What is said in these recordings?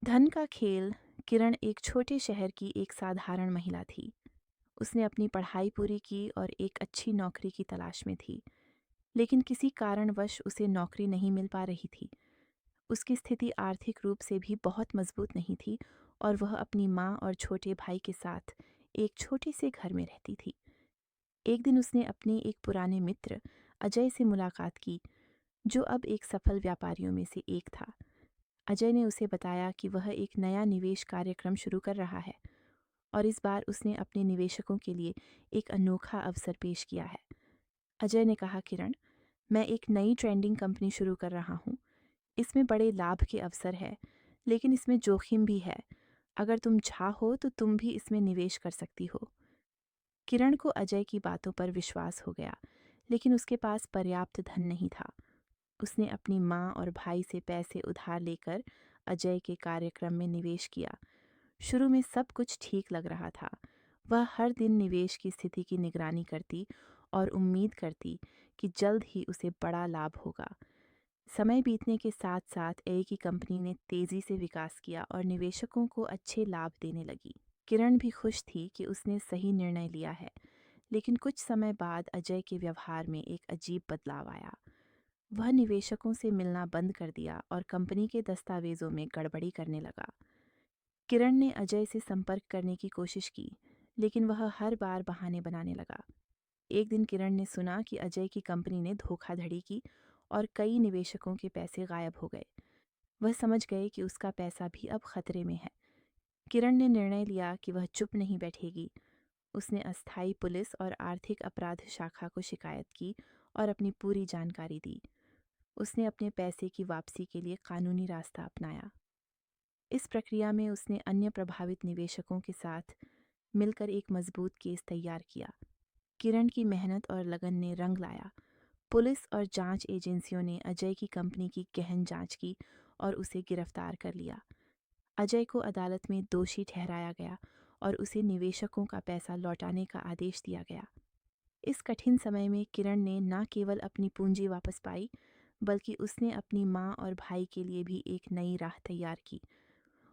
धन का खेल। किरण एक छोटे शहर की एक साधारण महिला थी। उसने अपनी पढ़ाई पूरी की और एक अच्छी नौकरी की तलाश में थी, लेकिन किसी कारणवश उसे नौकरी नहीं मिल पा रही थी। उसकी स्थिति आर्थिक रूप से भी बहुत मजबूत नहीं थी और वह अपनी माँ और छोटे भाई के साथ एक छोटे से घर में रहती थी। एक दिन उसने अपने एक पुराने मित्र अजय से मुलाकात की, जो अब एक सफल व्यापारियों में से एक था। अजय ने उसे बताया कि वह एक नया निवेश कार्यक्रम शुरू कर रहा है और इस बार उसने अपने निवेशकों के लिए एक अनोखा अवसर पेश किया है। अजय ने कहा, किरण, मैं एक नई ट्रेंडिंग कंपनी शुरू कर रहा हूँ। इसमें बड़े लाभ के अवसर है, लेकिन इसमें जोखिम भी है। अगर तुम चाहो तो तुम भी इसमें निवेश कर सकती हो। किरण को अजय की बातों पर विश्वास हो गया, लेकिन उसके पास पर्याप्त धन नहीं था। उसने अपनी माँ और भाई से पैसे उधार लेकर अजय के कार्यक्रम में निवेश किया। शुरू में सब कुछ ठीक लग रहा था। वह हर दिन निवेश की स्थिति की निगरानी करती और उम्मीद करती कि जल्द ही उसे बड़ा लाभ होगा। समय बीतने के साथ साथ ए की कंपनी ने तेजी से विकास किया और निवेशकों को अच्छे लाभ देने लगी। किरण भी खुश थी कि उसने सही निर्णय लिया है, लेकिन कुछ समय बाद अजय के व्यवहार में एक अजीब बदलाव आया। वह निवेशकों से मिलना बंद कर दिया और कंपनी के दस्तावेजों में गड़बड़ी करने लगा। किरण ने अजय से संपर्क करने की कोशिश की, लेकिन वह हर बार बहाने बनाने लगा। एक दिन किरण ने सुना कि अजय की कंपनी ने धोखाधड़ी की और कई निवेशकों के पैसे गायब हो गए। वह समझ गए कि उसका पैसा भी अब खतरे में है। किरण ने निर्णय लिया कि वह चुप नहीं बैठेगी। उसने अस्थायी पुलिस और आर्थिक अपराध शाखा को शिकायत की और अपनी पूरी जानकारी दी। उसने अपने पैसे की वापसी के लिए कानूनी रास्ता अपनाया। इस प्रक्रिया में उसने अन्य प्रभावित निवेशकों के साथ मिलकर एक मजबूत केस तैयार किया। किरण की मेहनत और लगन ने रंग लाया। पुलिस और जांच एजेंसियों ने अजय की कंपनी की गहन जांच की और उसे गिरफ्तार कर लिया। अजय को अदालत में दोषी ठहराया गया और उसे निवेशकों का पैसा लौटाने का आदेश दिया गया। इस कठिन समय में किरण ने न केवल अपनी पूंजी वापस पाई, बल्कि उसने अपनी माँ और भाई के लिए भी एक नई राह तैयार की।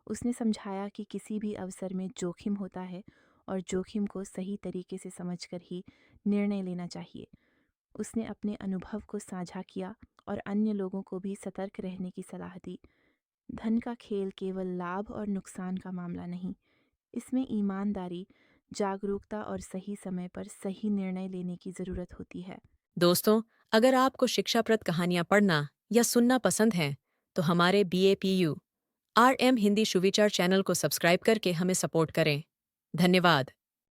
उसने समझाया कि किसी भी अवसर में जोखिम होता है और जोखिम को सही तरीके से समझकर ही निर्णय लेना चाहिए। उसने अपने अनुभव को साझा किया और अन्य लोगों को भी सतर्क रहने की सलाह दी। धन का खेल केवल लाभ और नुकसान का मामला नहीं, इसमें ईमानदारी, जागरूकता और सही समय पर सही निर्णय लेने की ज़रूरत होती है। दोस्तों, अगर आपको शिक्षाप्रद कहानियाँ पढ़ना या सुनना पसंद है, तो हमारे BAPU RM हिंदी सुविचार चैनल को सब्सक्राइब करके हमें सपोर्ट करें। धन्यवाद।